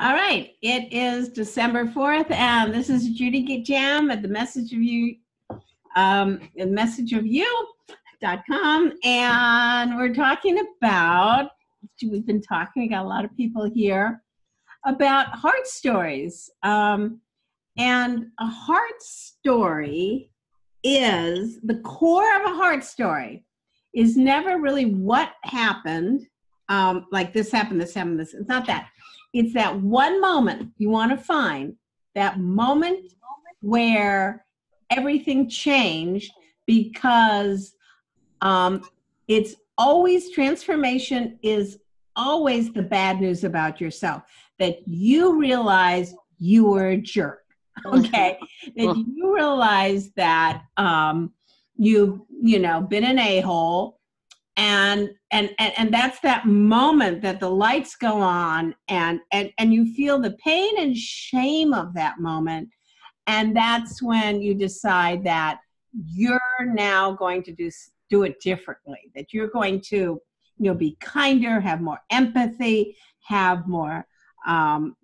All right, it is December 4th, and this is Judy Jam at the Message of You, messageofyou.com, and we're talking about, we've been talking, we got a lot of people here, about heart stories. And a heart story is, the core of a heart story is never really what happened, like this happened, this. It's not that. It's that one moment you want to find, that moment where everything changed, because it's always, transformation is always the bad news about yourself, that you realize you were a jerk, okay? That you realize that you've been an a-hole, and that's that moment that the lights go on, and you feel the pain and shame of that moment, and that's when you decide that you're now going to do it differently, that you're going to be kinder, have more empathy, have more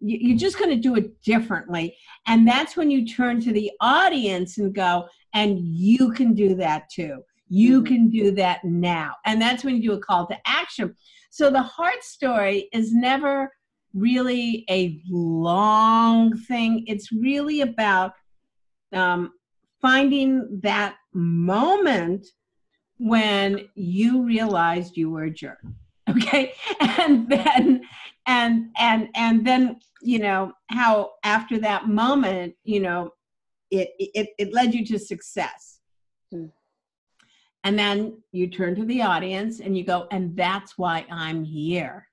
you're just going to do it differently. And that's when you turn to the audience and go, and you can do that too. You can do that now. And that's when you do a call to action. So the heart story is never really a long thing. It's really about finding that moment when you realized you were a jerk. Okay. And then, and then, how after that moment, it led you to success. And then you turn to the audience and you go, and that's why I'm here.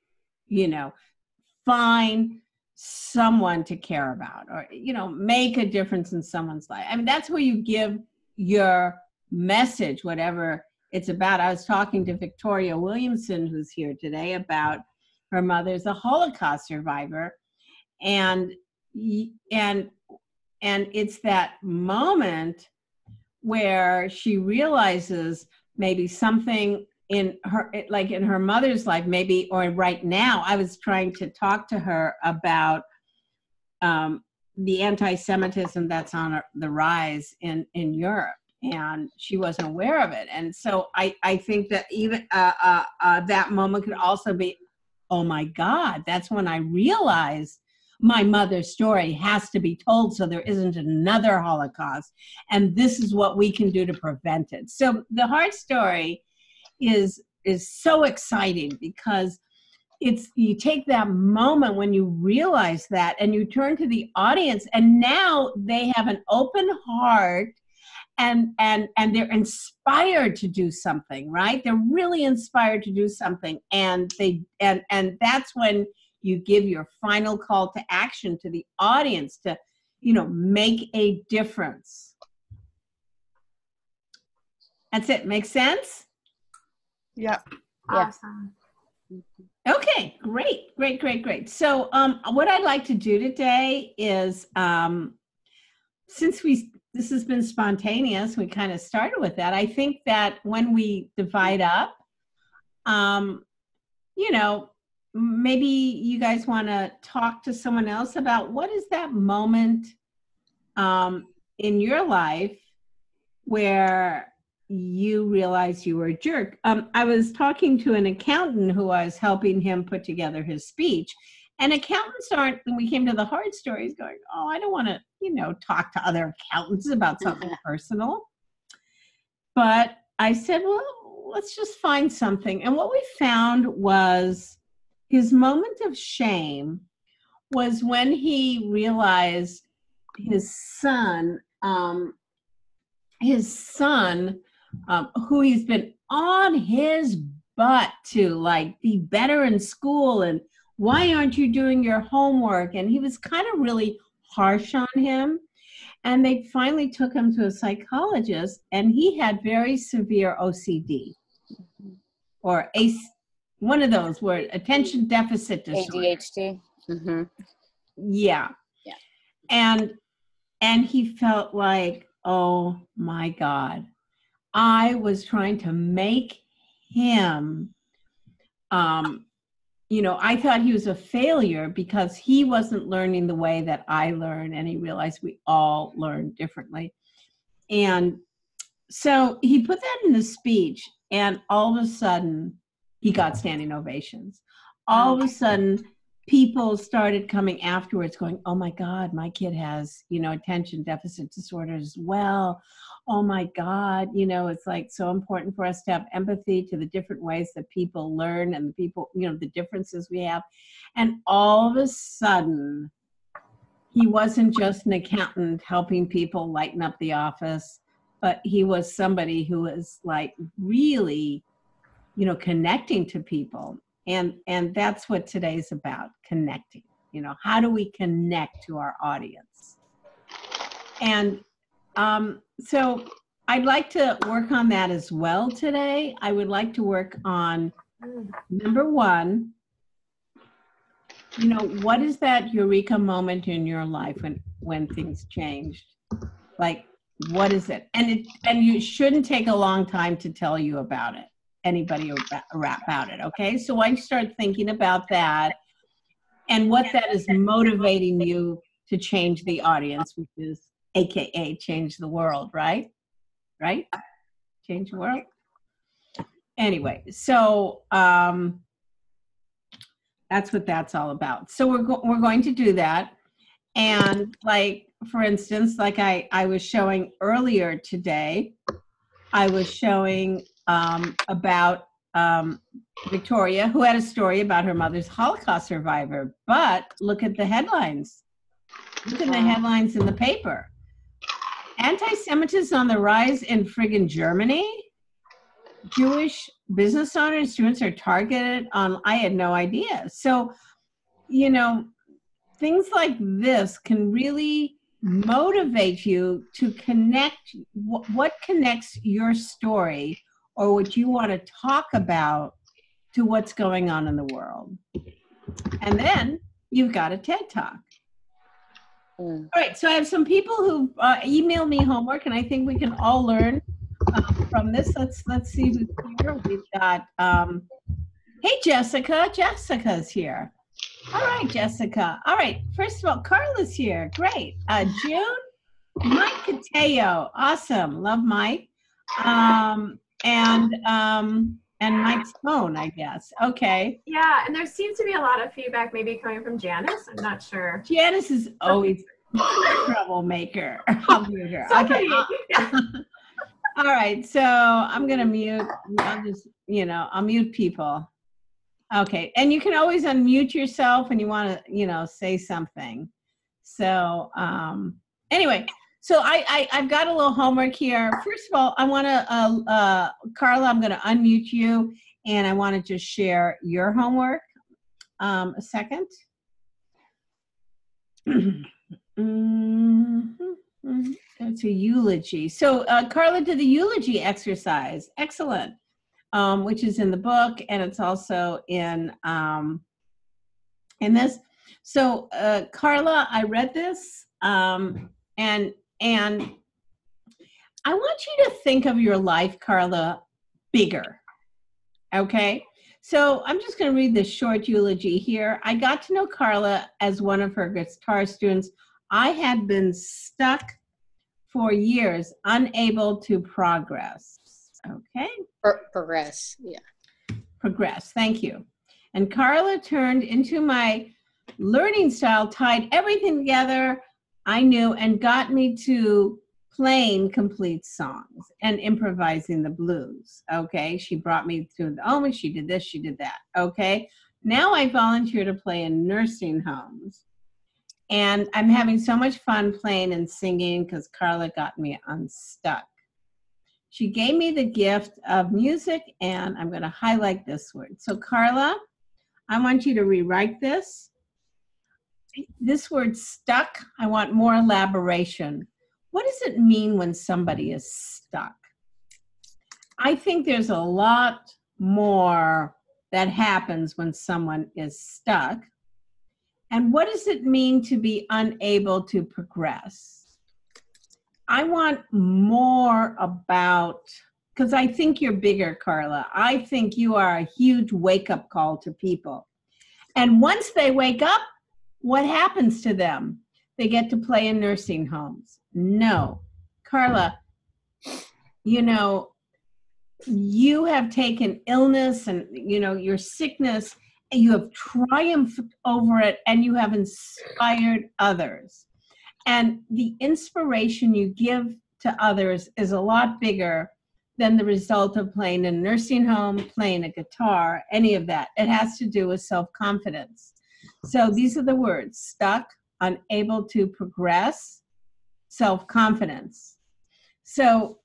Find someone to care about, or, make a difference in someone's life. I mean, that's where you give your message, whatever it's about. I was talking to Victoria Williamson, who's here today, about her mother's a Holocaust survivor. And it's that moment where she realizes maybe something in her, like in her mother's life, maybe, or right now. I was trying to talk to her about the anti-Semitism that's on the rise in Europe, and she wasn't aware of it. And so I think that even that moment could also be, oh my God, that's when I realized my mother's story has to be told so there isn't another Holocaust. And this is what we can do to prevent it. So the heart story is so exciting, because you take that moment when you realize that, and you turn to the audience, and now they have an open heart, and they're inspired to do something, right? They're really inspired to do something. And and that's when you give your final call to action to the audience to, make a difference. That's it. Make sense? Yeah. Awesome. Okay, great. So what I'd like to do today is, since this has been spontaneous, we kind of started with that. I think that when we divide up, maybe you guys want to talk to someone else about what is that moment in your life where you realized you were a jerk. I was talking to an accountant who I was helping him put together his speech. And accountants aren't, when we came to the hard stories, going, oh, I don't want to, talk to other accountants about something personal. But I said, well, let's just find something. And what we found was his moment of shame was when he realized his son, who he's been on his butt to, be better in school, and why aren't you doing your homework? And he was kind of really harsh on him. And they finally took him to a psychologist, and he had very severe OCD, or one of those, where attention deficit disorder. ADHD. Mm-hmm. Yeah. And he felt like, oh my God, I was trying to make him I thought he was a failure because he wasn't learning the way that I learn, and he realized we all learn differently. And so he put that in the speech, and all of a sudden, he got standing ovations. All of a sudden, people started coming afterwards going, oh my God, my kid has, attention deficit disorder as well. Oh my God, it's like so important for us to have empathy to the different ways that people learn and the people, the differences we have. And all of a sudden, he wasn't just an accountant helping people lighten up the office, but he was somebody who was like really, connecting to people. And that's what today's about, connecting. How do we connect to our audience? And so I'd like to work on that as well today. I would like to work on, number one, what is that Eureka moment in your life when things changed? Like, what is it? And you shouldn't take a long time to tell you about it, anybody about it, okay? So I start thinking about that and what that is motivating you to change the audience, which is AKA change the world, right? Right? Change the world? Anyway, so that's what that's all about. So we're going to do that. And like, for instance, like I was showing earlier today, I was showing about Victoria, who had a story about her mother's Holocaust survivor. But look at the headlines. Look at the headlines in the paper. Anti-Semitism on the rise in friggin' Germany. Jewish business owners, students are targeted on, I had no idea. So, things like this can really motivate you to connect what connects your story or what you want to talk about to what's going on in the world. And then you've got a TED Talk. All right, so I have some people who emailed me homework, and I think we can all learn from this. Let's see who's here. We've got, hey, Jessica. Jessica's here. All right, Jessica. All right, first of all, Carla's here. Great. June, Mike Cateo. Awesome. Love Mike. And Mike's phone, I guess. Okay. Yeah, and there seems to be a lot of feedback maybe coming from Janice. I'm not sure. Janice is always a troublemaker. I'll mute her. Okay. All right, so I'm going to mute. I'll just, I'll mute people. Okay, and you can always unmute yourself when you want to, say something. So anyway, so I've got a little homework here. First of all, I want to, Carla, I'm going to unmute you, and I want to just share your homework. A second. It's a eulogy. So Carla did the eulogy exercise. Excellent. Which is in the book, and it's also in this. So Carla, I read this, and I want you to think of your life, Carla, bigger. Okay. So I'm just going to read this short eulogy here. I got to know Carla as one of her guitar students. I had been stuck for years, unable to progress. Okay. Progress, yeah. Progress, thank you. And Carla turned into my learning style, tied everything together I knew, and got me to playing complete songs and improvising the blues. Okay, she brought me to the and she did this, she did that. Okay, now I volunteer to play in nursing homes. And I'm having so much fun playing and singing because Carla got me unstuck. She gave me the gift of music, and I'm going to highlight this word. So Carla, I want you to rewrite this. This word stuck, I want more elaboration. What does it mean when somebody is stuck? I think there's a lot more that happens when someone is stuck. And what does it mean to be unable to progress? I want more about, because I think you're bigger, Carla. I think you are a huge wake-up call to people. And once they wake up, what happens to them? They get to play in nursing homes. No. Carla, you know, you have taken illness and, you know, your sickness, and you have triumphed over it, and you have inspired others. And the inspiration you give to others is a lot bigger than the result of playing in a nursing home, playing a guitar, any of that. It has to do with self-confidence. So these are the words: stuck, unable to progress, self-confidence. So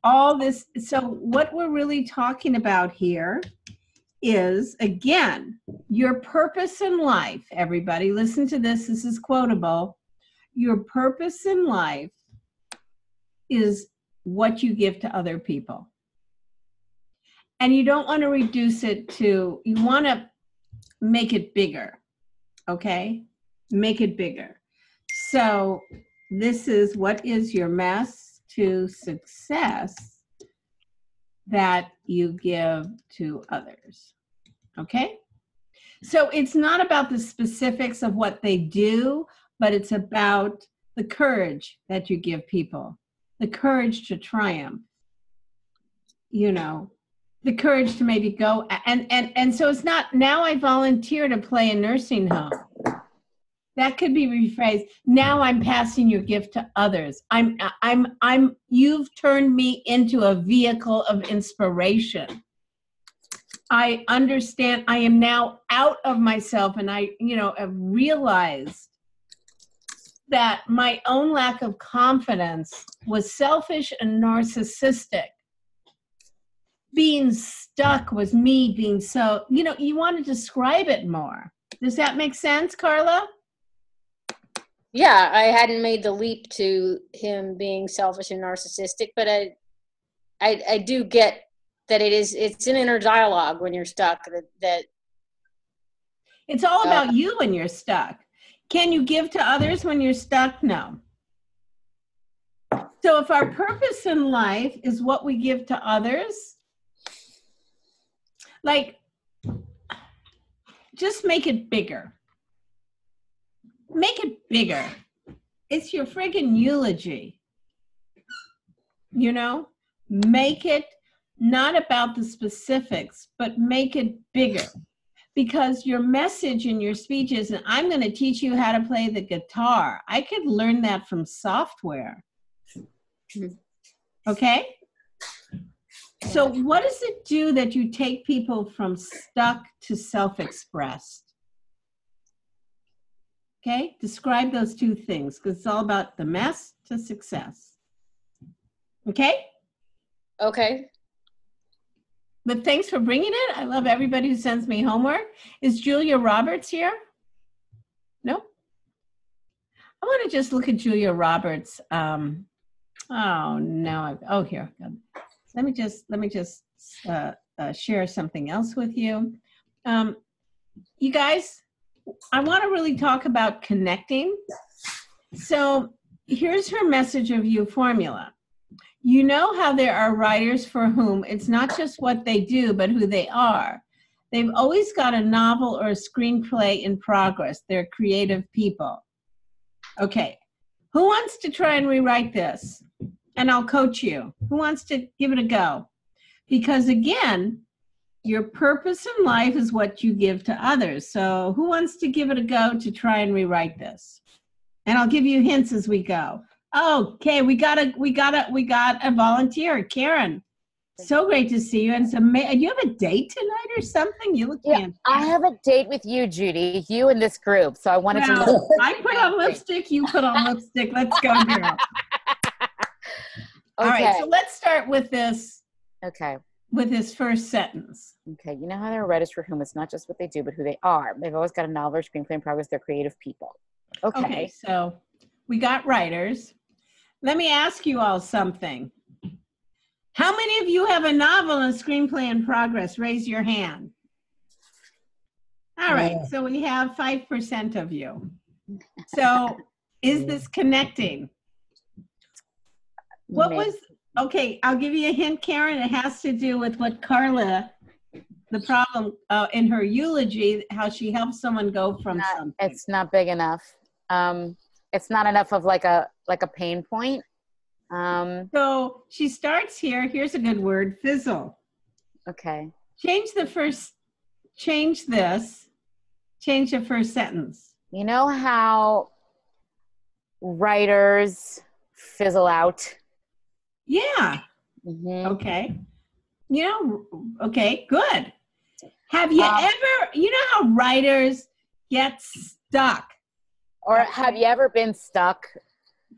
all this, so what we're really talking about here is, again, your purpose in life. Everybody listen to this. This is quotable. Your purpose in life is what you give to other people. And you don't want to reduce it to, you want to make it bigger, okay? Make it bigger. So this is, what is your mess to success that you give to others, okay? So it's not about the specifics of what they do, but it's about the courage that you give people, the courage to triumph, you know, the courage to maybe go, and so it's not, now I volunteer to play a nursing home. That could be rephrased. Now I'm passing your gift to others. You've turned me into a vehicle of inspiration. I understand I am now out of myself, and I, you know, have realized that my own lack of confidence was selfish and narcissistic. Being stuck was me being so, you know, you want to describe it more. Does that make sense, Carla? Yeah, I hadn't made the leap to him being selfish and narcissistic, but I do get that it's an inner dialogue when you're stuck, that it's all about you when you're stuck. Can you give to others when you're stuck? No. So if our purpose in life is what we give to others, like, just make it bigger. Make it bigger. It's your friggin' eulogy. You know? Make it not about the specifics, but make it bigger. Because your message in your speech is, I'm going to teach you how to play the guitar. I could learn that from software. Okay? So what does it do that you take people from stuck to self-expressed? Okay? Describe those two things, because it's all about the mess to success. Okay? Okay. But thanks for bringing it. I love everybody who sends me homework. Is Julia Roberts here? No? I want to just look at Julia Roberts. Oh, no. Oh, here. Let me just share something else with you. You guys, I want to really talk about connecting. So here's her message of you formula. You know how there are writers for whom it's not just what they do, but who they are. They've always got a novel or a screenplay in progress. They're creative people. Okay, who wants to try and rewrite this? And I'll coach you. Who wants to give it a go? Because again, your purpose in life is what you give to others. So who wants to give it a go to try and rewrite this? And I'll give you hints as we go. Okay, we got a volunteer, Karen. So great to see you. And so, you have a date tonight or something? You look fantastic. I have a date with you, Judy. You and this group. So I wanted to know. I put on lipstick. You put on lipstick. Let's go, girl. All right. So let's start with this. Okay. With this first sentence. Okay. You know how there are writers for whom it's not just what they do, but who they are. They've always got a novel or screenplay in progress. They're creative people. Okay. So we got writers. Let me ask you all something. How many of you have a novel and screenplay in progress? Raise your hand. All right, so we have 5% of you. So is this connecting? What was, okay, I'll give you a hint, Karen. It has to do with what Carla the problem in her eulogy, how she helps someone go from something. It's not big enough. It's not enough of like a pain point. So she starts here. Here's a good word, fizzle. Okay. Change the first sentence. You know how writers fizzle out? Yeah. Mm-hmm. Okay. Okay, good. Have you ever, you know how writers get stuck? Or have you ever been stuck?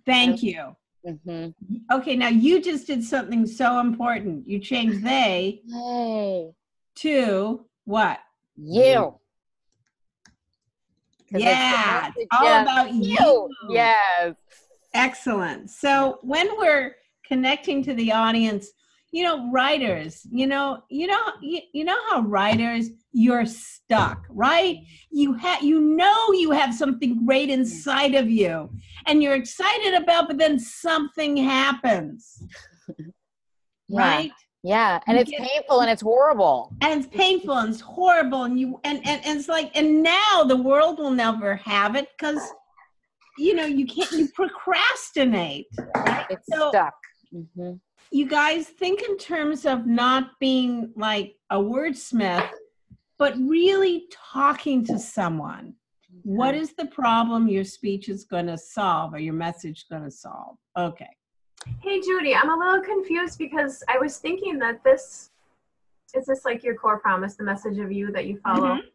Thank you. Mm-hmm. Okay, now you just did something so important. You changed they to what? You. Yeah, it's all about you. Yes. Excellent. So when we're connecting to the audience, writers, you know how writers, you're stuck, right? You have something great inside of you and you're excited about, but then something happens, right? Yeah, and it's painful and it's horrible. And it's painful and it's horrible, and it's like, and now the world will never have it because you procrastinate, right? It's stuck. Mm-hmm. You guys think in terms of not being like a wordsmith, but really talking to someone. What is the problem your speech is going to solve or your message going to solve? Okay. Hey, Judy, I'm a little confused because I was thinking that is this like your core promise, the message of you that you follow? Mm-hmm.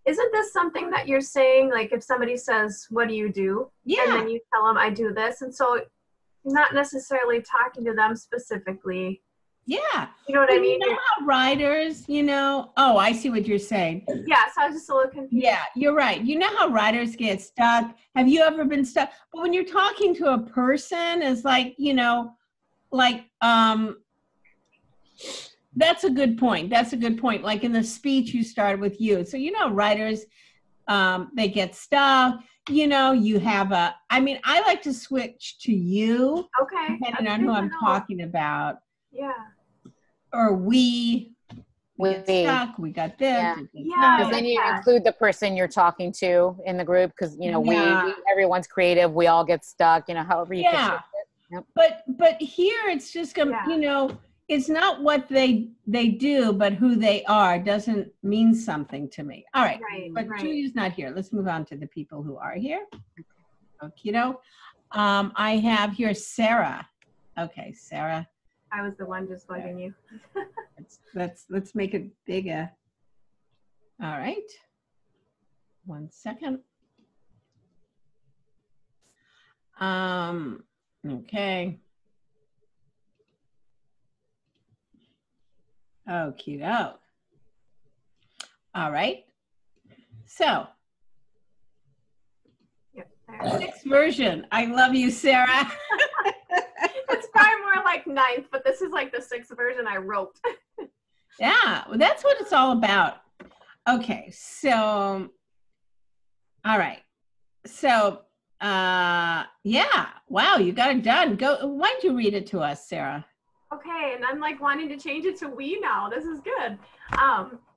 Isn't this something that you're saying, like if somebody says, what do you do? Yeah. And then you tell them, I do this. And so not necessarily talking to them specifically. Yeah. You know what I mean? You know how writers, oh, I see what you're saying. Yeah, so I was just a little confused. Yeah, you're right. You know how writers get stuck? Have you ever been stuck? But when you're talking to a person, it's like, that's a good point. That's a good point. Like in the speech you started with you. So, writers, they get stuck. You have I like to switch to you. Okay. Depending on who I'm talking about. Yeah. Or we get stuck, we got this. Yeah. Because then you include the person you're talking to in the group because, we everyone's creative. We all get stuck, however you can shift it. Yep. But here it's just, it's not what they do, but who they are doesn't mean something to me. All right. But Julia's not here. Let's move on to the people who are here. Okay. I have here Sarah. Okay, Sarah. I was the one just bugging you. Let's make it bigger. All right. 1 second. Okay. Okey-doke. All right. So, sixth version. I love you, Sarah. It's probably more like ninth, but this is like the sixth version I wrote. Yeah, well, that's what it's all about. Okay, so, all right. So, yeah, wow, you got it done. Why don't you read it to us, Sarah? Okay, and I'm like wanting to change it to we now. This is good.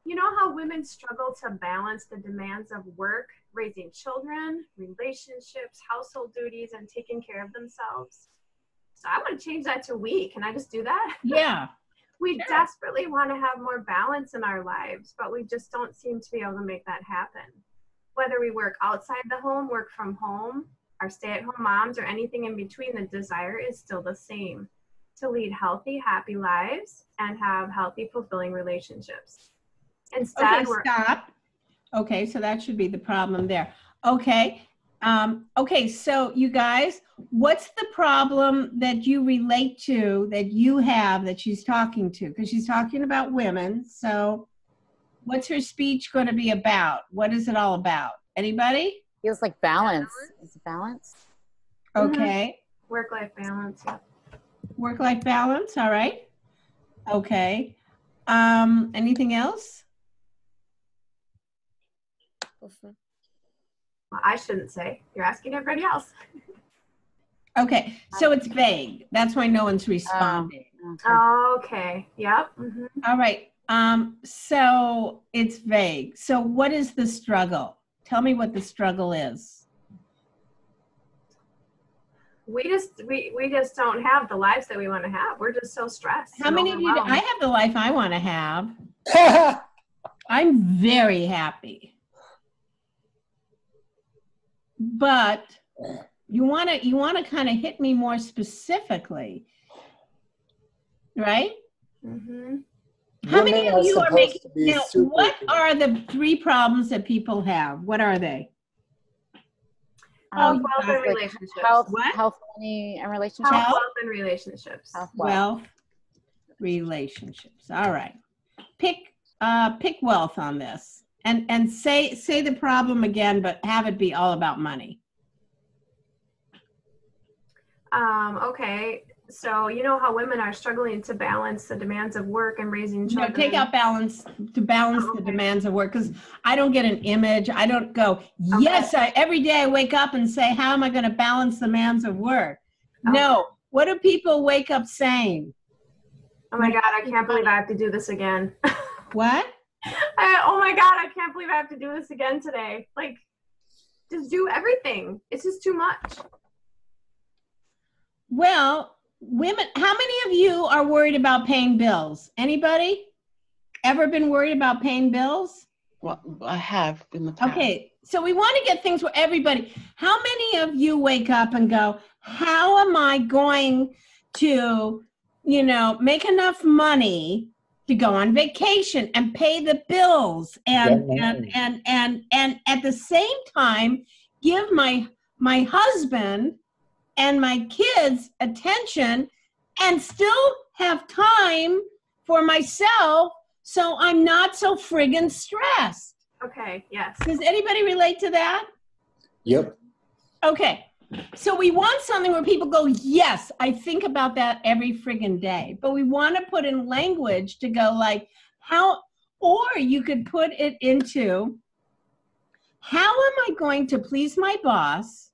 You know how women struggle to balance the demands of work, raising children, relationships, household duties, and taking care of themselves? So I want to change that to we. Can I just do that? Yeah. We desperately want to have more balance in our lives, but we just don't seem to be able to make that happen. Whether we work outside the home, work from home, are stay-at-home moms, or anything in between, the desire is still the same: to lead healthy, happy lives and have healthy, fulfilling relationships. Instead, stop. Okay, so that should be the problem there. Okay. Okay, so you guys, what's the problem that you relate to, that you have, that she's talking to? Because she's talking about women. So what's her speech going to be about? What is it all about? Anybody? Feels like balance. Is it balance? Okay. Mm-hmm. Work-life balance. Yeah. Work-life balance. All right. Okay. Anything else? Well, I shouldn't say. You're asking everybody else. Okay, so it's vague. That's why no one's responding. Okay. Yep. Mm-hmm. All right. So it's vague. So what is the struggle? Tell me what the struggle is. We just don't have the lives that we want to have. We're just so stressed. How many of you? I have the life I want to have. I'm very happy. But you want to kind of hit me more specifically, right? Mm-hmm. How many of you are making, now, what are the 3 problems that people have? What are they? Health, wealth, and relationships. Health, money, and relationships. Health, wealth, and relationships. Wealth, relationships. All right. Pick wealth on this, and say the problem again, but have it be all about money. Okay. So you know how women are struggling to balance the demands of work and raising children. No, take out balance to balance the demands of work, because I don't get an image. I don't go, yes, every day I wake up and say, how am I going to balance the demands of work? No. What do people wake up saying? Oh my God, I can't believe I have to do this again. What? Oh my God, I can't believe I have to do this again today. Like, just do everything. It's just too much. Well, women, how many of you are worried about paying bills? Anybody ever been worried about paying bills? Well, I have in the past. Okay, so we want to get things for everybody. How many of you wake up and go, how am I going to, make enough money to go on vacation and pay the bills and at the same time give my husband and my kids attention and still have time for myself so I'm not so friggin' stressed? Okay, yes. Does anybody relate to that? Yep. Okay, so we want something where people go, yes, I think about that every friggin' day. But we want to put in language to go like, how, or you could put it into, how am I going to please my boss,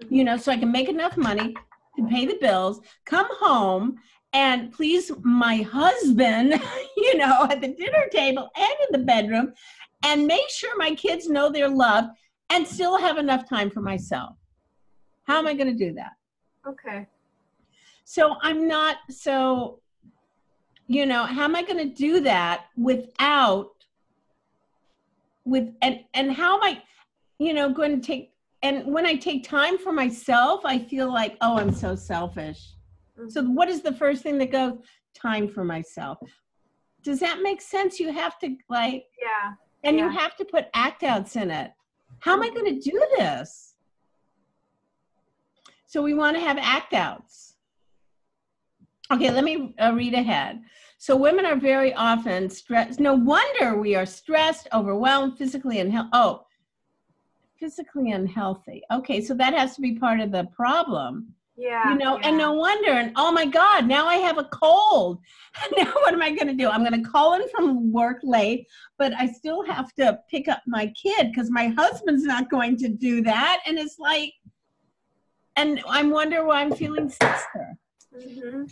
so I can make enough money to pay the bills, come home and please my husband, at the dinner table and in the bedroom, and make sure my kids know they're loved and still have enough time for myself. How am I going to do that? Okay. So how am I going to do that without, and how am I, going to take, and when I take time for myself, I feel like, oh, I'm so selfish. Mm-hmm. So what is the first thing that goes? Time for myself. Does that make sense? You have to yeah. And you have to put act outs in it. How am I going to do this? So we want to have act outs. Okay, let me read ahead. So women are very often stressed. No wonder we are stressed, overwhelmed, physically unhealthy. Okay, so that has to be part of the problem. Yeah. And no wonder. And oh my God, now I have a cold. Now what am I going to do? I'm going to call in from work late, but I still have to pick up my kid because my husband's not going to do that. And it's like, and I wonder why I'm feeling sicker. Mm-hmm.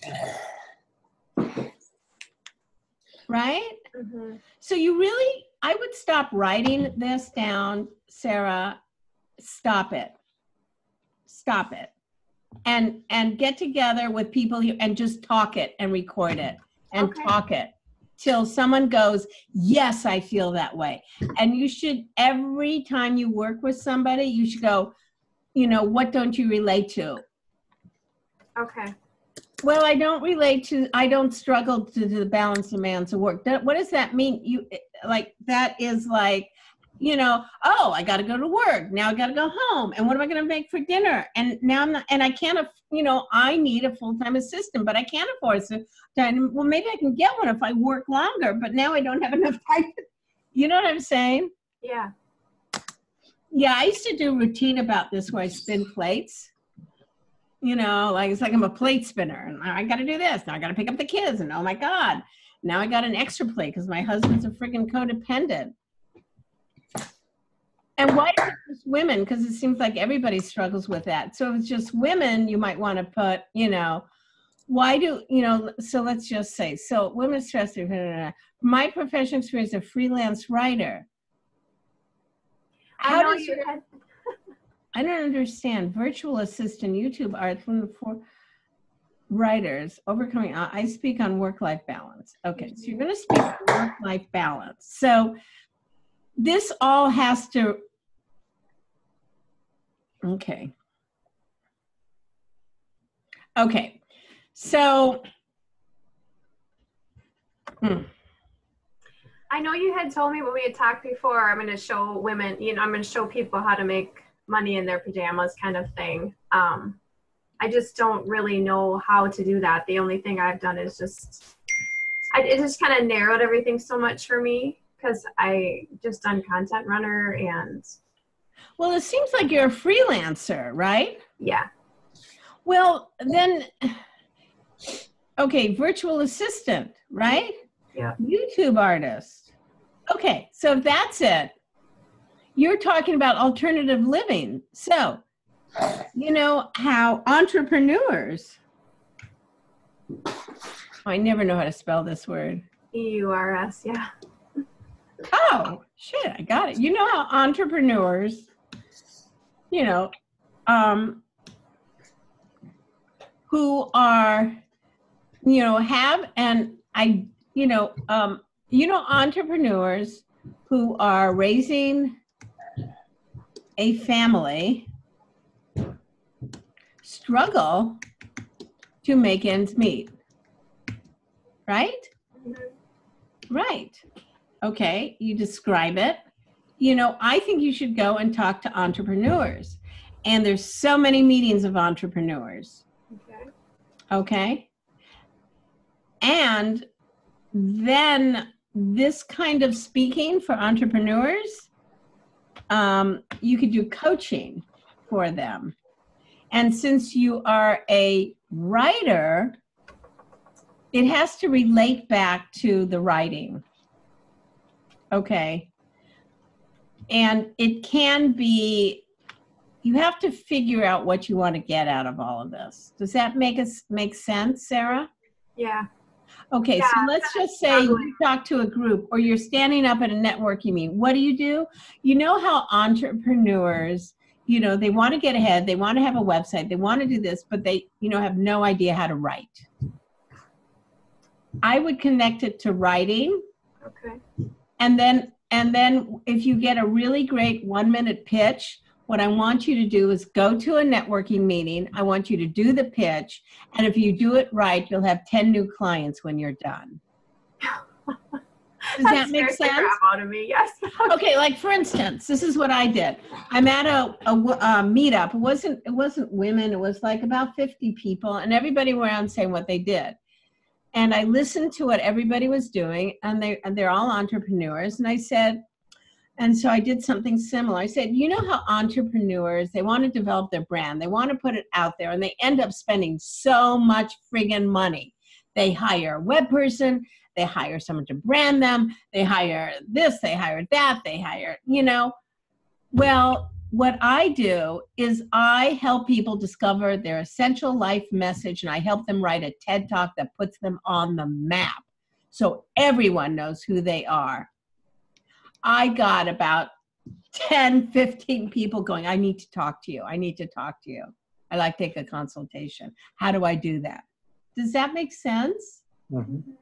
Right? Mm-hmm. So I would stop writing this down, Sarah. Stop it. And get together with people here and just talk it and record it and talk it till someone goes, yes, I feel that way. And you should, every time you work with somebody, you should go, what don't you relate to? Okay. Well, I don't struggle to do the balance demands of work. What does that mean? That is like, oh, I got to go to work. Now I got to go home. And what am I going to make for dinner? And now I'm not, and I can't, I need a full-time assistant, but I can't afford it. Well, maybe I can get one if I work longer, but now I don't have enough time. You know what I'm saying? Yeah. Yeah, I used to do a routine about this where I spin plates. It's like I'm a plate spinner and I got to do this. Now I got to pick up the kids and oh my God, now I got an extra plate because my husband's a freaking codependent. And why is it just women? Because it seems like everybody struggles with that. So if it's just women, you might want to put, why do, so let's just say, so women's stress, my professional experience as a freelance writer. I know you had. I don't understand. Virtual assistant, YouTube art from the four writers overcoming. I speak on work-life balance. Okay, so you're going to speak on work-life balance. So this all has to. Okay. Okay. So. I know you had told me when we had talked before, I'm going to show women, I'm going to show people how to make money in their pajamas kind of thing. I just don't really know how to do that. The only thing I've done is it just kind of narrowed everything so much for me because I just done Content Runner and. Well, it seems like you're a freelancer, right? Yeah. Well, then, okay, virtual assistant, right? Yeah. YouTube artist. Okay, so if that's it, you're talking about alternative living. So, you know how entrepreneurs, I never know how to spell this word. EURS, yeah. Oh, shit, I got it. You know how entrepreneurs, who are, have, and entrepreneurs who are raising a family struggle to make ends meet, right? Right. Okay, you describe it. I think you should go and talk to entrepreneurs. And there's so many meetings of entrepreneurs. Okay. And then this kind of speaking for entrepreneurs, you could do coaching for them. And since you are a writer, it has to relate back to the writing. Okay. And it can be, you have to figure out what you want to get out of all of this. Does that make sense, Sarah? Yeah. Okay, yeah, so let's just say you talk to a group or you're standing up at a networking meeting. What do? You know how entrepreneurs, they want to get ahead, they want to have a website, they want to do this, but they, have no idea how to write. I would connect it to writing. Okay. And then if you get a really great 1-minute pitch, what I want you to do is go to a networking meeting. I want you to do the pitch. And if you do it right, you'll have 10 new clients when you're done. Does that make sense? The crap out of me, yes. Okay, like for instance, this is what I did. I'm at a meetup. It wasn't women. It was like about 50 people, and everybody were around saying what they did. And I listened to what everybody was doing, and they're all entrepreneurs. And I said, and so I did something similar. I said, you know how entrepreneurs, they want to develop their brand. They want to put it out there, and they end up spending so much friggin' money. They hire a web person. They hire someone to brand them. They hire this. They hire that. They hire, Well, what I do is I help people discover their essential life message, and I help them write a TED Talk that puts them on the map so everyone knows who they are. I got about 10, 15 people going, I need to talk to you. I need to talk to you. I'd like to take a consultation. How do I do that? Does that make sense? Mm-hmm.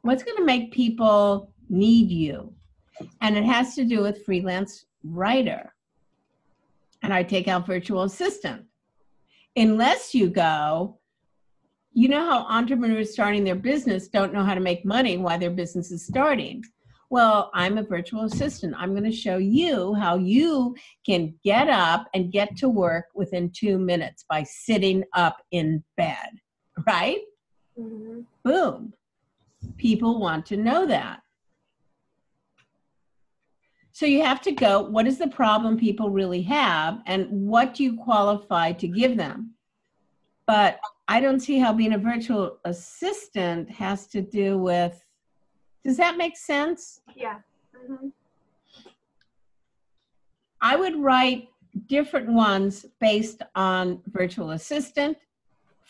What's going to make people need you? And it has to do with freelance writer. And I take out virtual assistant. Unless you go, you know how entrepreneurs starting their business don't know how to make money while their business is starting. Well, I'm a virtual assistant. I'm going to show you how you can get up and get to work within 2 minutes by sitting up in bed, right? Mm-hmm. Boom. People want to know that. So you have to go, what is the problem people really have, and what do you qualify to give them? But I don't see how being a virtual assistant has to do with, does that make sense? Yeah. Mm-hmm. I would write different ones based on virtual assistant,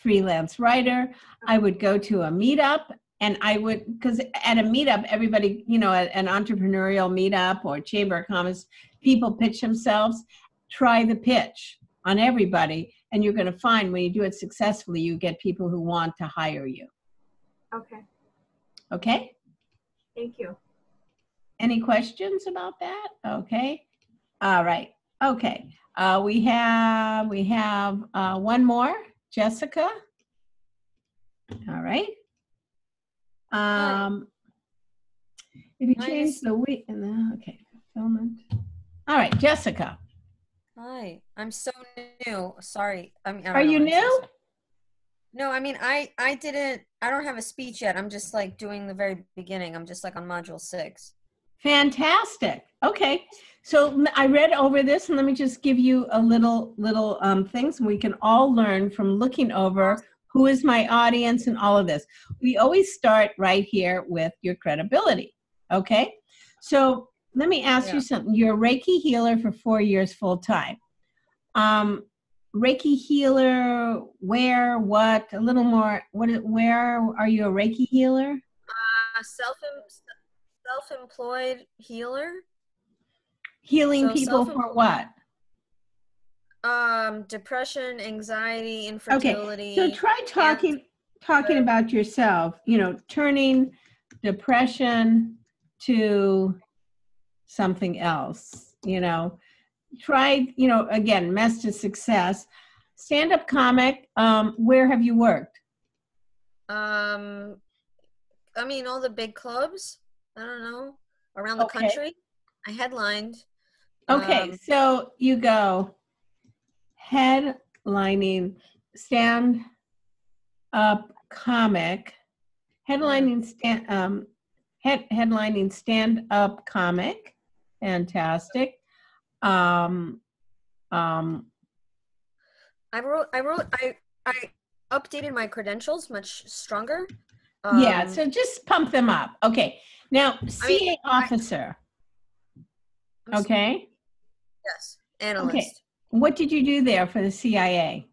freelance writer. I would go to a meetup, and I would, because at a meetup, everybody, you know, at an entrepreneurial meetup or chamber of commerce, people pitch themselves. Try the pitch on everybody, and you're going to find when you do it successfully, you get people who want to hire you. Okay. Okay? Thank you. Any questions about that? Okay. All right. Okay. We have one more, Jessica. All right. If you change the week, okay, fulfillment. All right, Jessica. Hi, I'm so new. Sorry. I mean, I Are don't know you what I'm new? supposed to- No, I mean, I don't have a speech yet. I'm just like doing the very beginning. I'm just like on module 6. Fantastic. Okay. So I read over this, and let me just give you a little things, and we can all learn from looking over who is my audience and all of this. We always start right here with your credibility. Okay. So let me ask you something. You're a Reiki healer for 4 years full time. Reiki healer, where, what, a little more, where are you a Reiki healer? Self-employed healer. Healing people for what? Depression, anxiety, infertility. Okay, so try talking about yourself, you know, turning depression to something else, you know. Try, you know, again, mess to success. Stand-up comic, where have you worked? I mean, all the big clubs, I don't know, around the country. I headlined. Okay, so you go headlining stand-up comic, headlining stand-up comic, fantastic. I updated my credentials much stronger. Yeah, so just pump them up. Okay, now CA officer. Okay. Yes, analyst. Okay, what did you do there for the CIA?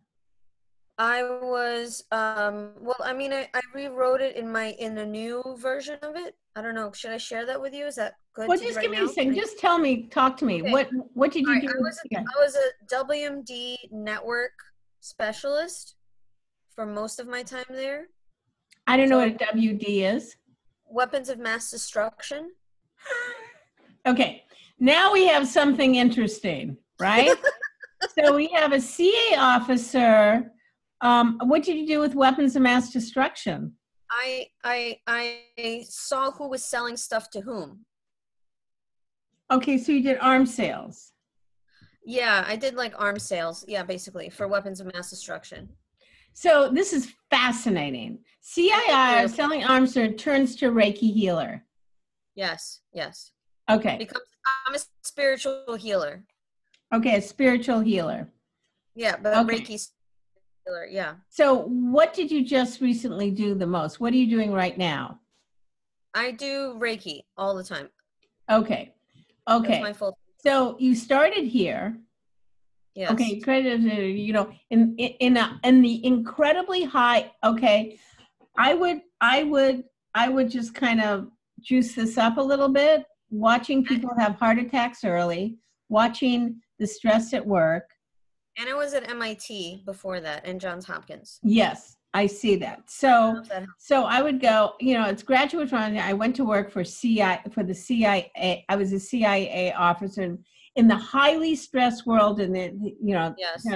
I was well, I mean, I rewrote it in the new version of it. I don't know. Should I share that with you? Is that good? Well, just give me a second. Just tell me, talk to me. Okay. What did you do? I was a WMD network specialist for most of my time there. I don't know what a WD is. Weapons of mass destruction. Okay, now we have something interesting, right? So we have a CA officer. What did you do with weapons of mass destruction? I saw who was selling stuff to whom. Okay, so you did arms sales. Yeah, I did like arms sales. Yeah, basically for weapons of mass destruction. So this is fascinating. CII, selling arms, turns to Reiki healer. Yes, yes. Okay. Because I'm a spiritual healer. Okay, a spiritual healer. Yeah, but Reiki healer, yeah. So what did you just recently do the most? What are you doing right now? I do Reiki all the time. Okay. Okay. That's my full time. So you started here. Yes. Okay, credit, you know, in the incredibly high, okay, I would just kind of juice this up a little bit, watching people have heart attacks early, watching the stress at work. And I was at MIT before that and Johns Hopkins. Yes, I see that. So I would go, you know, it's graduate funding. I went to work for the CIA. I was a CIA officer in the highly stressed world, and you know, yes,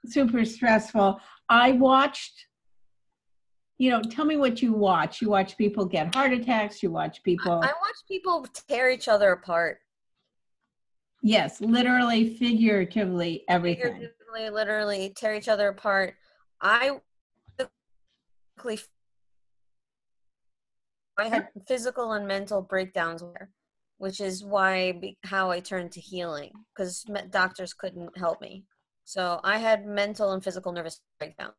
super stressful. I watched, you know, tell me what you watch. You watch people get heart attacks. You watch people. I watch people tear each other apart. Yes, literally, figuratively, everything. Figuratively, literally tear each other apart. I had physical and mental breakdowns there, which is how I turned to healing, because doctors couldn't help me. So I had mental and physical nervous breakdown.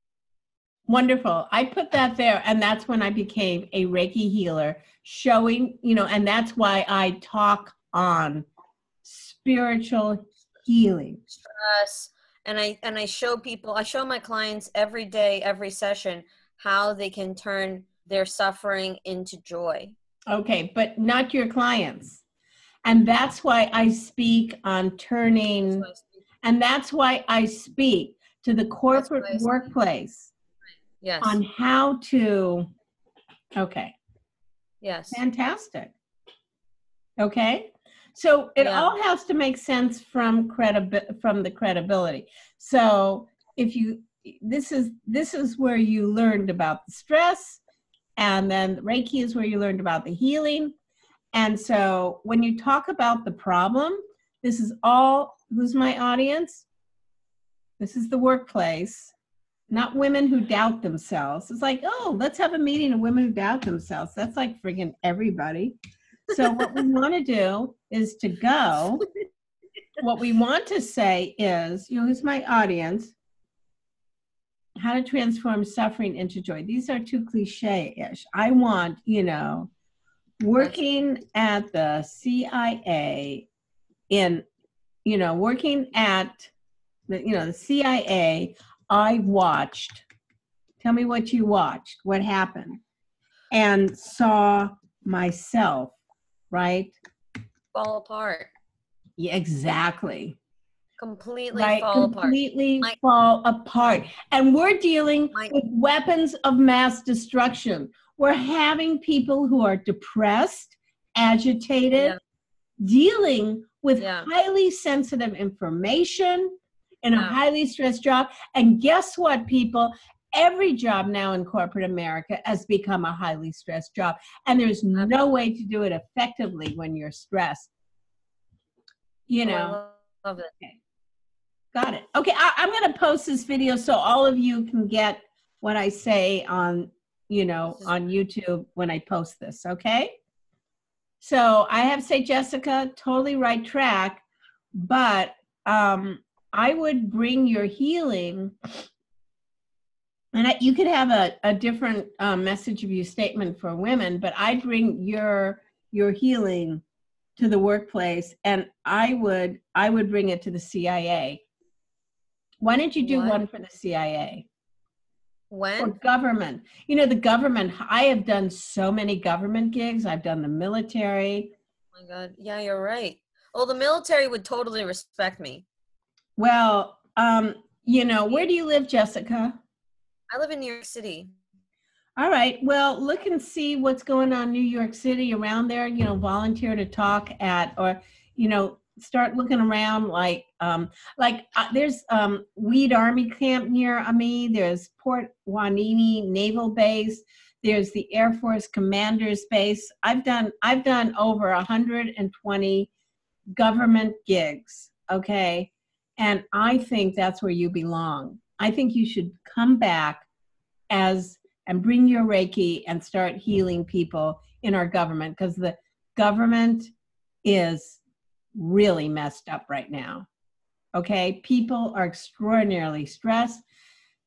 Wonderful. I put that there, and that's when I became a Reiki healer, showing, you know, and that's why I talk on spiritual healing. Stress, And I show people, I show my clients every day, every session, how they can turn their suffering into joy. Okay, but not your clients. And that's why I speak on turning, and that's why I speak to the corporate workplace. Yes. On how to, okay. Yes. Fantastic. Okay. So it all has to make sense from the credibility. So if you, this is where you learned about the stress, and then Reiki is where you learned about the healing. And so when you talk about the problem, this is all, who's my audience? This is the workplace, not women who doubt themselves. It's like, oh, let's have a meeting of women who doubt themselves. That's like friggin' everybody. So what we want to do is to go, what we want to say is, you know, who's my audience? How to transform suffering into joy. These are too cliche-ish. I want, you know, working at the CIA in, you know, working at the, you know, the CIA, I watched, tell me what you watched, what happened, and saw myself, right? Fall apart. Yeah, exactly. Completely Right, fall apart. completely fall apart. And we're dealing with weapons of mass destruction. We're having people who are depressed, agitated, dealing with highly sensitive information in a highly stressed job. And guess what, people? Every job now in corporate America has become a highly stressed job. And there's no way to do it effectively when you're stressed. You know. I love it. Okay. Got it. Okay, I'm going to post this video so all of you can get what I say on, you know, on YouTube when I post this, okay? So I have to say, Jessica, totally right track, but I would bring your healing, and you could have a different message of your statement for women, but I'd bring your healing to the workplace, and I would bring it to the CIA. Why don't you do one for the CIA? When? Or government. You know, the government, I have done so many government gigs. I've done the military. Oh my God. Yeah, you're right. Oh, the military would totally respect me. Well, you know, where do you live, Jessica? I live in New York City. All right. Well, look and see what's going on in New York City around there. You know, volunteer to talk at, or, you know, start looking around like there's Weed Army Camp near me. There's Port Hueneme Naval Base. There's the Air Force Commander's Base. I've done over 120 government gigs, okay? And I think that's where you belong. I think you should come back and bring your Reiki and start healing people in our government, because the government is really messed up right now. Okay, people are extraordinarily stressed,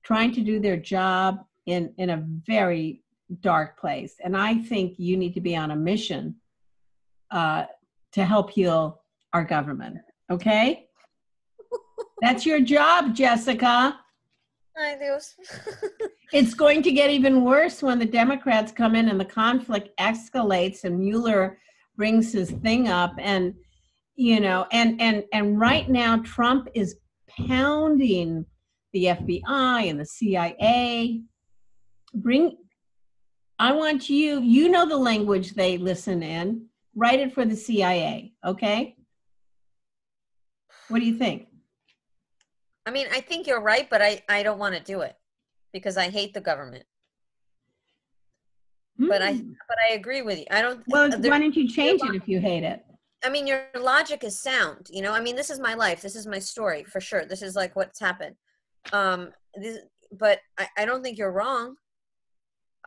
trying to do their job in a very dark place. And I think you need to be on a mission to help heal our government. Okay, that's your job, Jessica. Ay, Dios. It's going to get even worse when the Democrats come in and the conflict escalates and Mueller brings his thing up, and you know, and right now Trump is pounding the FBI and the CIA. I want you know the language they listen in, write it for the CIA, okay? What do you think? I mean, I think you're right, but I don't want to do it because I hate the government. But I agree with you. I don't. Well, why don't you change it if you hate it? I mean, your logic is sound, you know? I mean, this is my life. This is my story, for sure. This is like what's happened. But I don't think you're wrong.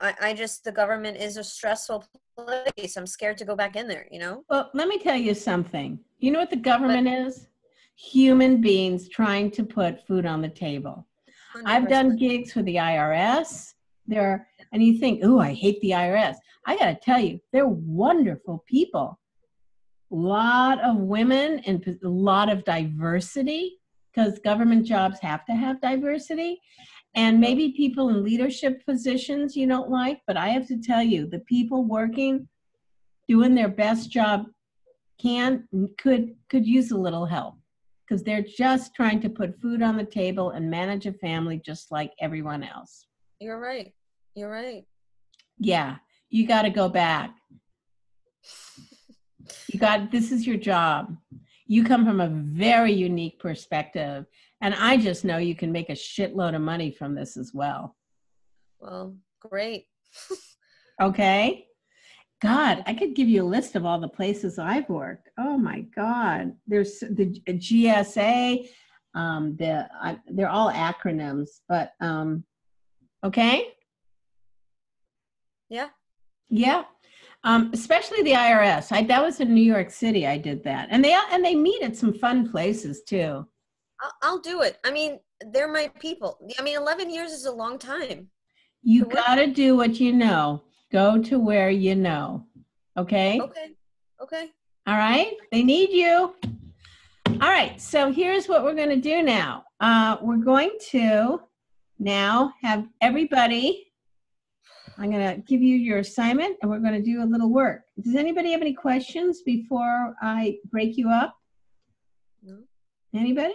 I just, the government is a stressful place. I'm scared to go back in there, you know? Well, let me tell you something. You know what the government is? Human beings trying to put food on the table. 100%. I've done gigs for the IRS. And you think, oh, I hate the IRS. I got to tell you, they're wonderful people. A lot of women and a lot of diversity. because government jobs have to have diversity. And maybe people in leadership positions you don't like, but I have to tell you, the people working, doing their best job could use a little help, because they're just trying to put food on the table and manage a family just like everyone else. You're right. You're right. Yeah, you got to go back. This is your job. You come from a very unique perspective, and I just know you can make a shitload of money from this as well. Well, great. Okay. God, I could give you a list of all the places I've worked. Oh my God. There's the GSA, they're all acronyms, but okay. Yeah. Yeah. Especially the IRS. That was in New York City. I did that. And they meet at some fun places too. I'll do it. I mean, they're my people. I mean, 11 years is a long time. You got to do what you know. Go to where you know. Okay? Okay. All right? They need you. All right. So here's what we're going to do now. We're going to now have everybody, I'm going to give you your assignment, and we're going to do a little work. Does anybody have any questions before I break you up? No. Anybody?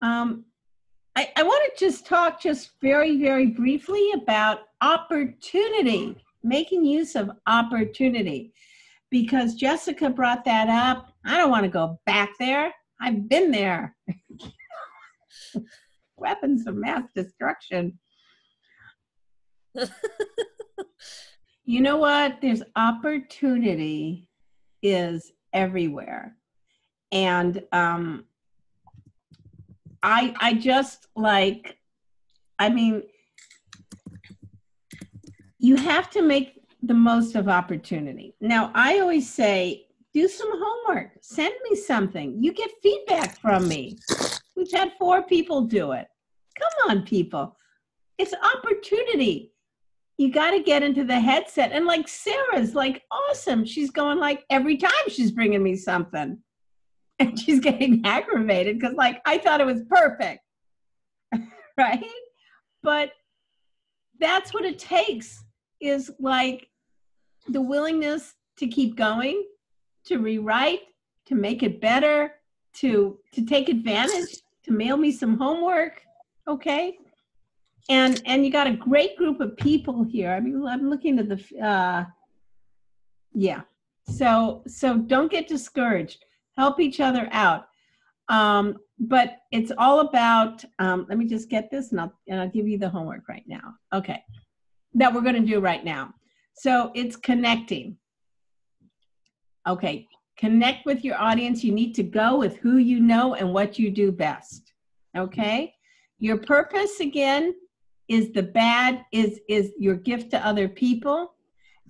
I want to just talk very, very briefly about opportunity, making use of opportunity, because Jessica brought that up. I don't want to go back there. I've been there. Weapons of mass destruction. You know what? There's opportunity is everywhere. And I just like, I mean, you have to make the most of opportunity. Now, I always say, do some homework. Send me something. You get feedback from me. We've had 4 people do it. Come on, people. It's opportunity. You got to get into the headset. And like Sarah's like, awesome. She's going like every time she's bringing me something. And she's getting aggravated because like, I thought it was perfect. Right? But that's what it takes, is like the willingness to keep going, to rewrite, to make it better, to take advantage, to mail me some homework. Okay? And you got a great group of people here. I mean, I'm looking at the, yeah. So don't get discouraged. Help each other out. But it's all about, let me just get this and I'll give you the homework right now. Okay. That we're going to do right now. So it's connecting. Okay. Connect with your audience. You need to go with who you know and what you do best. Okay. Your purpose, again, is your gift to other people,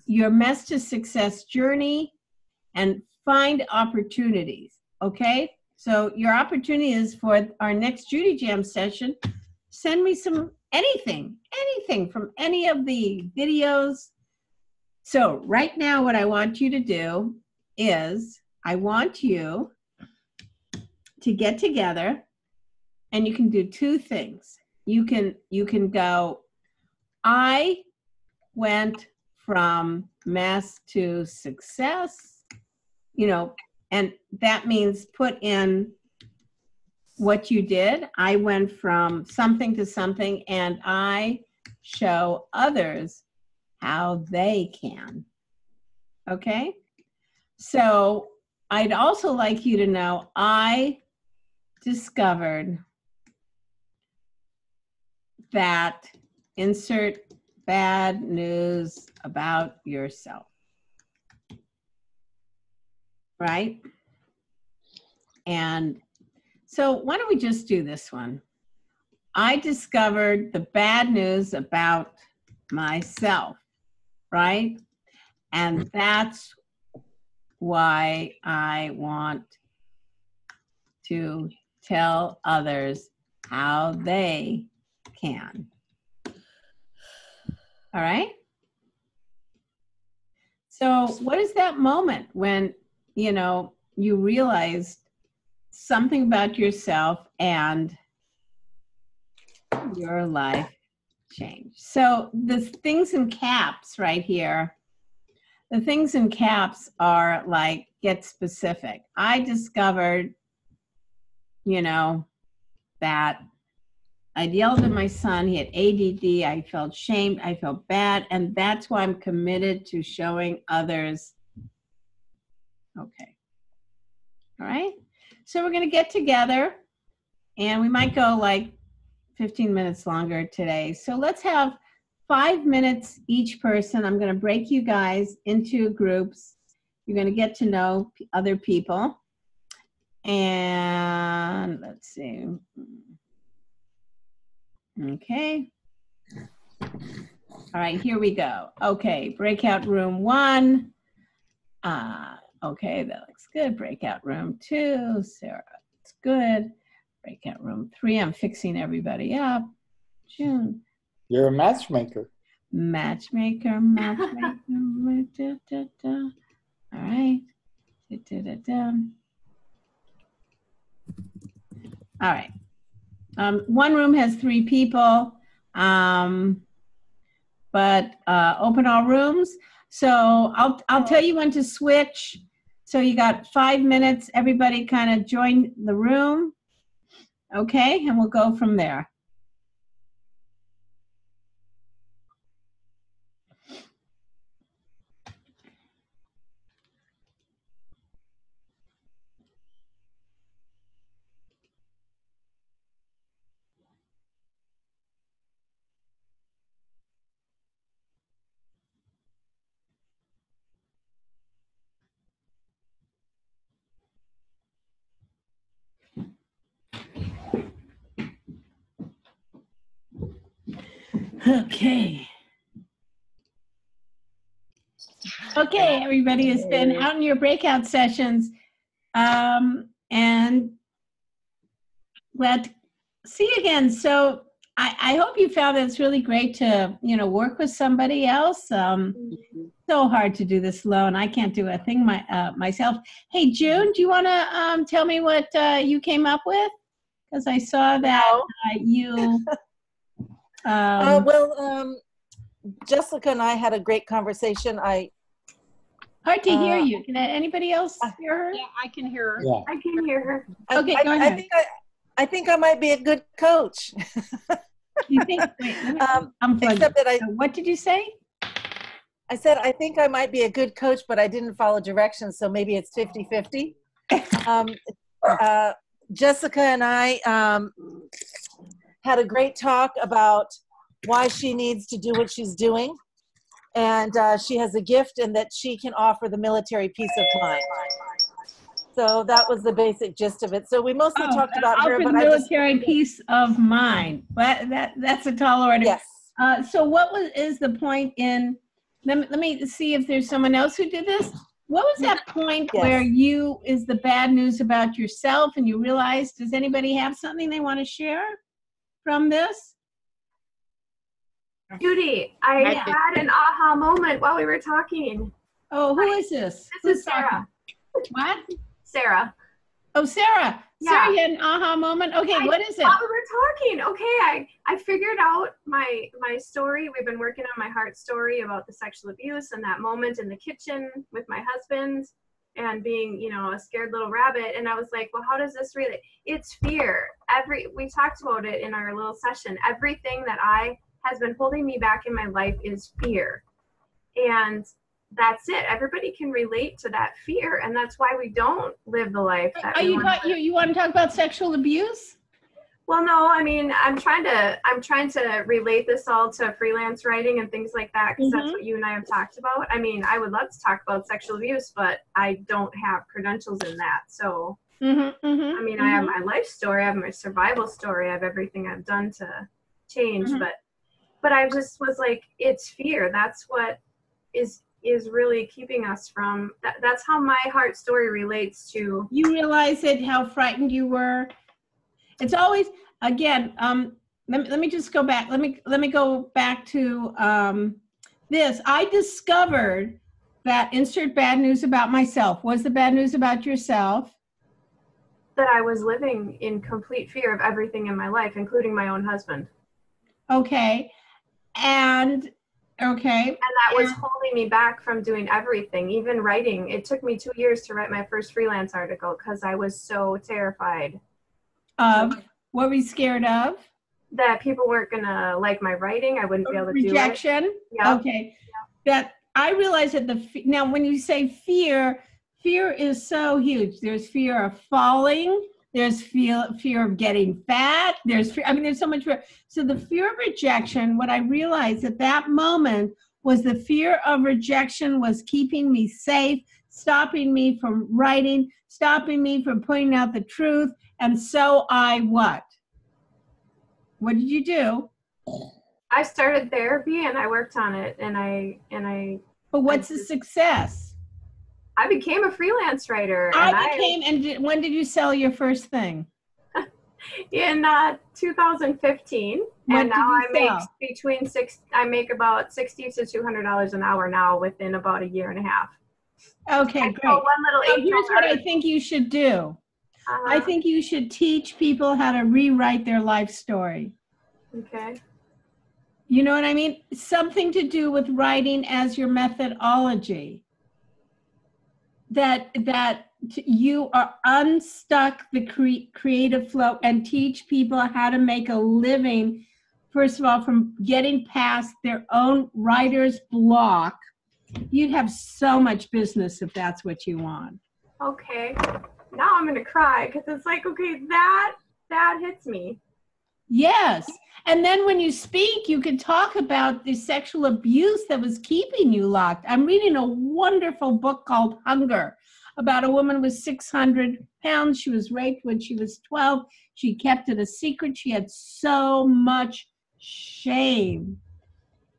your mess to success journey, and find opportunities. Okay. So your opportunity is for our next Judy Jam session. Send me anything from any of the videos. So right now, what I want you to do is I want you to get together, and you can do 2 things. You can go, I went from mess to success, and that means put in what you did. I went from something to something, and I show others how they can. Okay? So I'd also like you to know I discovered that insert bad news about yourself. Right? And so why don't we just do this one? I discovered the bad news about myself, right? And that's why I want to tell others how they can. All right? So what is that moment when, you realized something about yourself and your life changed. So the things in caps right here, the things in caps are like, get specific. I discovered, you know, that I yelled at my son. He had ADD. I felt shamed. I felt bad. And that's why I'm committed to showing others. Okay. All right. So we're going to get together and we might go like 15 minutes longer today. So let's have 5 minutes each person. I'm going to break you guys into groups. You're going to get to know other people. And let's see. Okay. All right, here we go. Okay, breakout room 1. Okay, that looks good. Breakout room 2, Sarah, that's good. Breakout room 3, I'm fixing everybody up. June. You're a matchmaker. Matchmaker. Da, da, da. All right. Da, da, da, da. All right. One room has 3 people, but open all rooms. So I'll tell you when to switch. So you got 5 minutes. Everybody kind of join the room. Okay, and we'll go from there. Okay. Okay, everybody has been out in your breakout sessions, and glad to see you again. So I hope you found that it's really great to, you know, work with somebody else. So hard to do this alone. I can't do a thing myself. Hey, June, do you want to tell me what you came up with? Because I saw that you. Jessica and I had a great conversation. Hard to hear you. Can anybody else hear her? Yeah, I can hear her. Yeah. I can hear her. Okay, go ahead. I think I might be a good coach. You think? Wait, I'm plugged. Except that what did you say? I said I think I might be a good coach, but I didn't follow directions, so maybe it's 50-50. Jessica and I had a great talk about why she needs to do what she's doing. And she has a gift and that she can offer the military peace of mind. So that was the basic gist of it. So we mostly talked about her, but military peace of mind. But that's a tall order. Yes. So what is the point in? Let me see if there's someone else who did this. What was that point where you is the bad news about yourself and you realized? Does anybody have something they want to share from this? Judy, I had an aha moment while we were talking. Oh, who is this? This is Sarah. What? Sarah. Oh, Sarah. Yeah. Sarah, you had an aha moment? Okay, what is it? While we were talking, okay, I figured out my story. We've been working on my heart story about the sexual abuse and that moment in the kitchen with my husband and being, you know, a scared little rabbit. And I was like, well, how does this relate? It's fear. We talked about it in our little session. Everything that has been holding me back in my life is fear. And that's it. Everybody can relate to that fear, and that's why we don't live the life that you want to talk about sexual abuse? Well, no, I mean, I'm trying to relate this all to freelance writing and things like that, because that's what you and I have talked about. I mean, I would love to talk about sexual abuse, but I don't have credentials in that. So, I mean, I have my life story, I have my survival story, I have everything I've done to change, but I just was like, it's fear. That's what is really keeping us from, that's how my heart story relates to. You realize it, how frightened you were. It's always, again, let me just go back. Let me go back to this. I discovered that insert bad news about myself. What's the bad news about yourself? that I was living in complete fear of everything in my life, including my own husband. Okay. And that was holding me back from doing everything, even writing. It took me 2 years to write my first freelance article because I was so terrified. What were you scared of? That people weren't gonna like my writing. I wouldn't be able to rejection. do it. Yeah. Okay. That I realize that now when you say fear is so huge. There's fear of falling. There's fear of getting fat. There's so much fear. So the fear of rejection, what I realized at that moment was the fear of rejection was keeping me safe, stopping me from writing, stopping me from pointing out the truth. And so I what? What did you do? I started therapy and I worked on it and I But what's the success? I became a freelance writer. And when did you sell your first thing? In 2015. And now I make about $60 to $200 an hour now within about a year and a half. Okay, great. Now, here's what I think you should do. I think you should teach people how to rewrite their life story. Okay. You know what I mean? Something to do with writing as your methodology. That you are unstuck the creative flow and teach people how to make a living, first of all, from getting past their own writer's block. You'd have so much business if that's what you want. Okay. Now I'm going to cry because it's like, okay, that hits me. Yes. And then when you speak, you can talk about the sexual abuse that was keeping you locked. I'm reading a wonderful book called Hunger about a woman with 600 pounds. She was raped when she was 12. She kept it a secret. She had so much shame.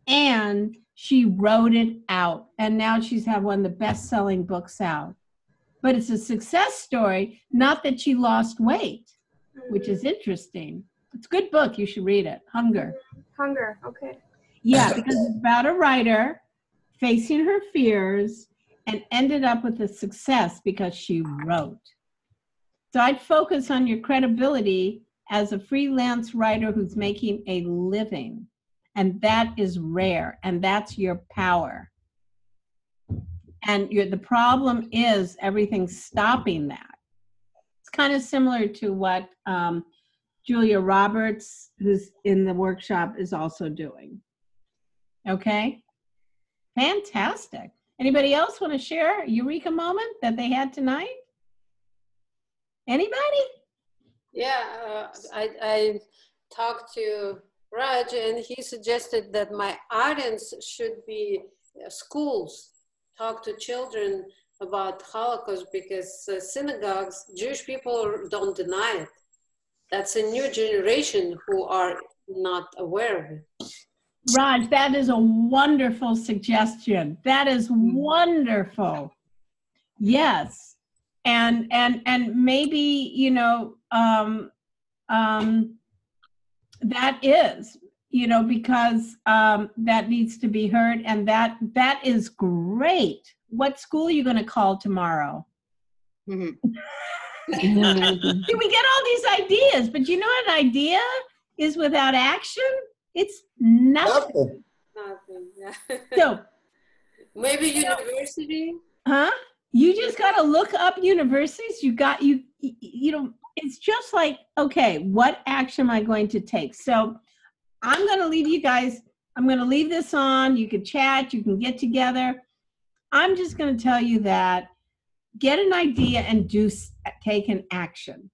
And she wrote it out. And now she's had one of the best-selling books out. But it's a success story, not that she lost weight, which is interesting. It's a good book. You should read it. Hunger. Hunger. Okay. Yeah, because it's about a writer facing her fears and ended up with a success because she wrote. So I'd focus on your credibility as a freelance writer who's making a living. And that is rare. And that's your power. And the problem is everything's stopping that. It's kind of similar to what Julia Roberts, who's in the workshop, is also doing. Okay? Fantastic. Anybody else want to share a Eureka moment that they had tonight? Anybody? Yeah, I talked to Raj and he suggested that my audience should be schools. Talk to children about Holocaust because synagogues, Jewish people don't deny it. That's a new generation who are not aware of it. Raj, that is a wonderful suggestion. That is wonderful. Yes. And maybe, that is, because that needs to be heard, and that is great. What school are you going to call tomorrow? Mm-hmm. See, we get all these ideas, but you know what an idea is without action? It's nothing. Nothing. Yeah. So maybe university. Huh? You just got to look up universities. It's just like, okay, what action am I going to take? So I'm going to leave you guys. I'm going to leave this on. You can chat. You can get together. I'm just going to tell you that get an idea and take an action.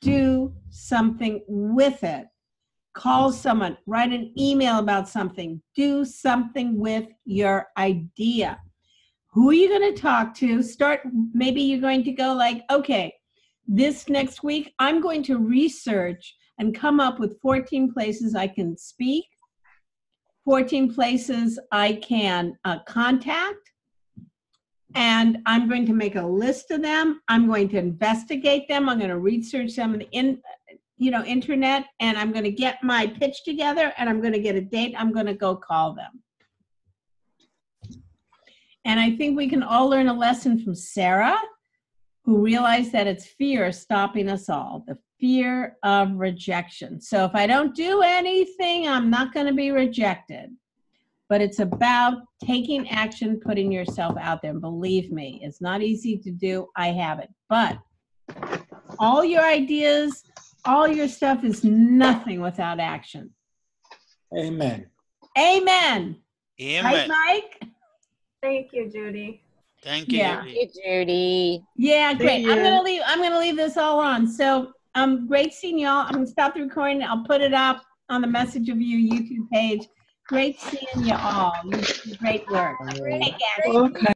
Do something with it. Call someone. Write an email about something. Do something with your idea. Who are you going to talk to? Maybe you're going to go like, okay, this next week, I'm going to research and come up with 14 places I can speak, 14 places I can contact, and I'm going to make a list of them. I'm going to investigate them. I'm going to research them on the internet, and I'm going to get my pitch together, and I'm going to get a date. I'm going to go call them. And I think we can all learn a lesson from Sarah, who realize that it's fear stopping us all, the fear of rejection. So if I don't do anything, I'm not going to be rejected. But it's about taking action, putting yourself out there. And believe me, it's not easy to do. I have it. But all your ideas, all your stuff is nothing without action. Amen. Amen. Amen. Right, Mike? Thank you, Judy. Thank you. Yeah. Judy. Hey, Judy. Yeah, great. you. I'm gonna leave this all on. So great seeing y'all. I'm gonna stop the recording. I'll put it up on the Message of You YouTube page. Great seeing you all. You do great work. Take action. Okay.